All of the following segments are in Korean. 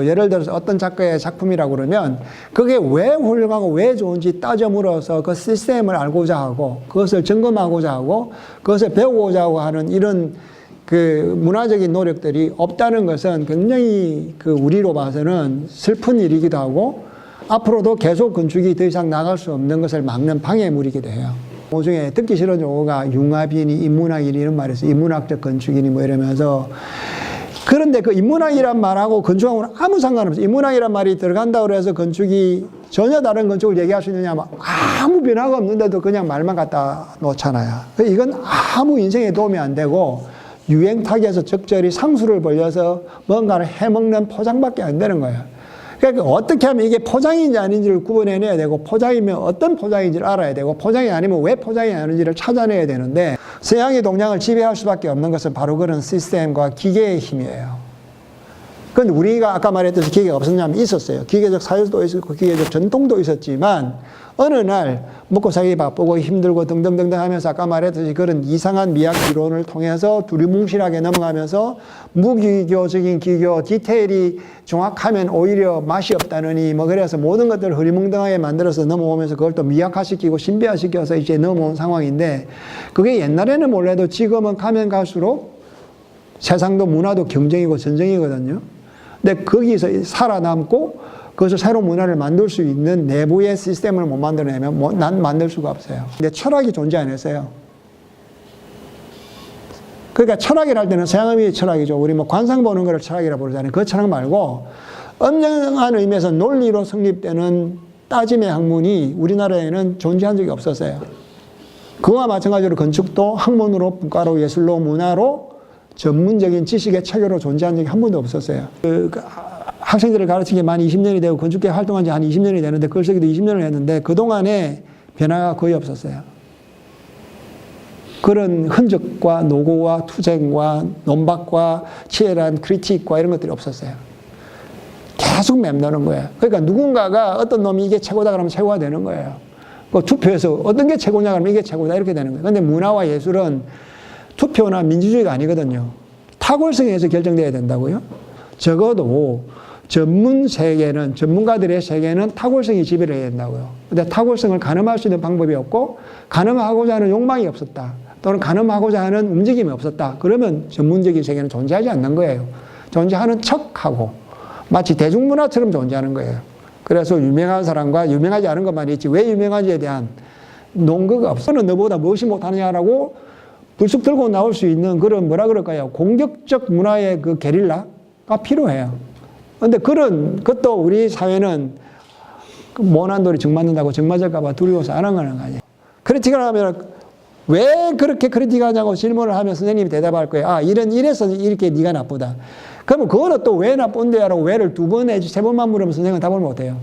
예를 들어서 어떤 작가의 작품이라고 그러면 그게 왜 훌륭하고 왜 좋은지 따져 물어서 그 시스템을 알고자 하고 그것을 점검하고자 하고 그것을 배우고자 하는 이런 그 문화적인 노력들이 없다는 것은 굉장히 그 우리로 봐서는 슬픈 일이기도 하고 앞으로도 계속 건축이 더 이상 나갈 수 없는 것을 막는 방해물이기도 해요. 그 중에 듣기 싫은 용어가 융합이니 인문학이니 이런 말이 있어요. 인문학적 건축이니 뭐 이러면서. 그런데 그 인문학이란 말하고 건축하고는 아무 상관없어요. 인문학이란 말이 들어간다고 해서 건축이 전혀 다른 건축을 얘기할 수 있느냐 하면 아무 변화가 없는데도 그냥 말만 갖다 놓잖아요. 이건 아무 인생에 도움이 안 되고 유행 타기에서 적절히 상수를 벌려서 뭔가를 해먹는 포장밖에 안 되는 거예요. 그러니까 어떻게 하면 이게 포장인지 아닌지를 구분해내야 되고 포장이면 어떤 포장인지를 알아야 되고 포장이 아니면 왜 포장이 아닌지를 찾아내야 되는데 서양의 동양을 지배할 수밖에 없는 것은 바로 그런 시스템과 기계의 힘이에요. 그런데 우리가 아까 말했듯이 기계가 없었냐면 있었어요. 기계적 사유도 있었고 기계적 전통도 있었지만 어느 날 먹고 살기 바쁘고 힘들고 등등등등 하면서 아까 말했듯이 그런 이상한 미학 이론을 통해서 두리뭉실하게 넘어가면서 무기교적인 기교, 디테일이 정확하면 오히려 맛이 없다느니 뭐 그래서 모든 것들을 흐리멍덩하게 만들어서 넘어오면서 그걸 또 미학화시키고 신비화시켜서 이제 넘어온 상황인데 그게 옛날에는 몰라도 지금은 가면 갈수록 세상도 문화도 경쟁이고 전쟁이거든요. 근데 거기서 살아남고 그것을 새로운 문화를 만들 수 있는 내부의 시스템을 못 만들어내면 난 만들 수가 없어요. 근데 철학이 존재 안 했어요. 그러니까 철학이랄 때는 서양의 철학이죠. 우리 뭐 관상 보는 거를 철학이라고 부르잖아요. 그 철학 말고 엄정한 의미에서 논리로 성립되는 따짐의 학문이 우리나라에는 존재한 적이 없었어요. 그와 마찬가지로 건축도 학문으로, 문과로, 예술로, 문화로 전문적인 지식의 체계로 존재한 적이 한 번도 없었어요. 학생들을 가르친 게 만 20년이 되고 건축계 활동한 지 한 20년이 되는데 글 쓰기도 20년을 했는데 그동안에 변화가 거의 없었어요. 그런 흔적과 노고와 투쟁과 논박과 치열한 크리틱과 이런 것들이 없었어요. 계속 맴도는 거예요. 그러니까 누군가가 어떤 놈이 이게 최고다 그러면 최고가 되는 거예요. 그 투표에서 어떤 게 최고냐 그러면 이게 최고다 이렇게 되는 거예요. 그런데 문화와 예술은 투표나 민주주의가 아니거든요. 탁월성에서 결정돼야 된다고요. 적어도 전문 세계는, 전문가들의 세계는 탁월성이 지배를 해야 된다고요. 근데 탁월성을 가늠할 수 있는 방법이 없고, 가늠하고자 하는 욕망이 없었다. 또는 가늠하고자 하는 움직임이 없었다. 그러면 전문적인 세계는 존재하지 않는 거예요. 존재하는 척하고, 마치 대중문화처럼 존재하는 거예요. 그래서 유명한 사람과 유명하지 않은 것만 있지, 왜 유명한지에 대한 논거가 없어. 너는 너보다 무엇이 못하느냐라고 불쑥 들고 나올 수 있는 그런 뭐라 그럴까요? 공격적 문화의 그 게릴라가 필요해요. 근데 그런 것도 우리 사회는 모난 돌이 정 맞는다고 정 맞을까봐 두려워서 안 하는 거 아니에요. 크리틱을 하면 왜 그렇게 크리틱하냐고 질문을 하면 선생님이 대답할 거예요. 아, 이래서 이렇게 네가 나쁘다. 그러면 그거는 또 왜 나쁜데라고 왜를 두 번 내지 세 번만 물으면 선생님은 답을 못 해요.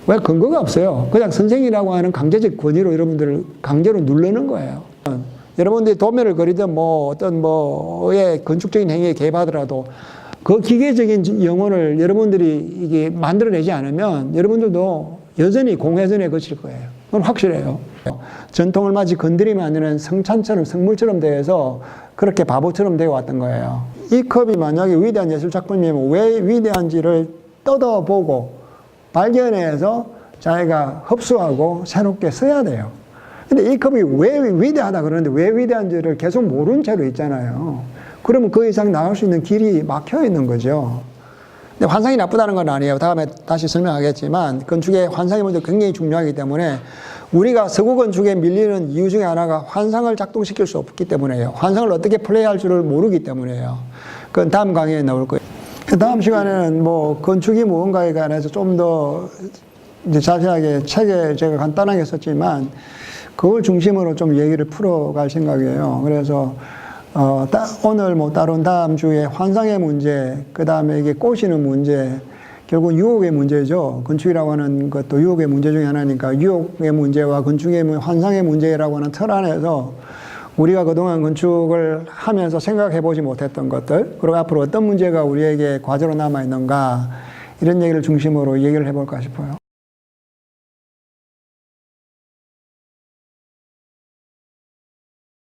왜 근거가 없어요. 그냥 선생이라고 하는 강제적 권위로 여러분들을 강제로 누르는 거예요. 여러분들이 도면을 그리든 뭐 어떤 뭐의 건축적인 행위에 개입하더라도 그 기계적인 영혼을 여러분들이 이게 만들어내지 않으면 여러분들도 여전히 공회전에 거칠 거예요. 그건 확실해요. 전통을 마치 건드리면 안 되는 성찬처럼 성물처럼 되어서 그렇게 바보처럼 되어 왔던 거예요. 이 컵이 만약에 위대한 예술 작품이면 왜 위대한지를 뜯어보고 발견해서 자기가 흡수하고 새롭게 써야 돼요. 근데 이 컵이 왜 위대하다 그러는데 왜 위대한지를 계속 모른 채로 있잖아요. 그러면 그 이상 나갈 수 있는 길이 막혀 있는 거죠. 근데 환상이 나쁘다는 건 아니에요. 다음에 다시 설명하겠지만 건축의 환상의 문제가 굉장히 중요하기 때문에 우리가 서구 건축에 밀리는 이유 중에 하나가 환상을 작동시킬 수 없기 때문에요. 환상을 어떻게 플레이할 줄을 모르기 때문에요. 그건 다음 강의에 나올 거예요. 다음 시간에는 뭐 건축이 무언가에 관해서 좀 더 자세하게 책에 제가 간단하게 썼지만 그걸 중심으로 좀 얘기를 풀어갈 생각이에요. 그래서 오늘 뭐 다룬 다음 주에 환상의 문제, 그 다음에 이게 꼬시는 문제, 결국 유혹의 문제죠. 건축이라고 하는 것도 유혹의 문제 중에 하나니까 유혹의 문제와 건축의 환상의 문제라고 하는 틀 안에서 우리가 그동안 건축을 하면서 생각해 보지 못했던 것들, 그리고 앞으로 어떤 문제가 우리에게 과제로 남아 있는가, 이런 얘기를 중심으로 얘기를 해볼까 싶어요.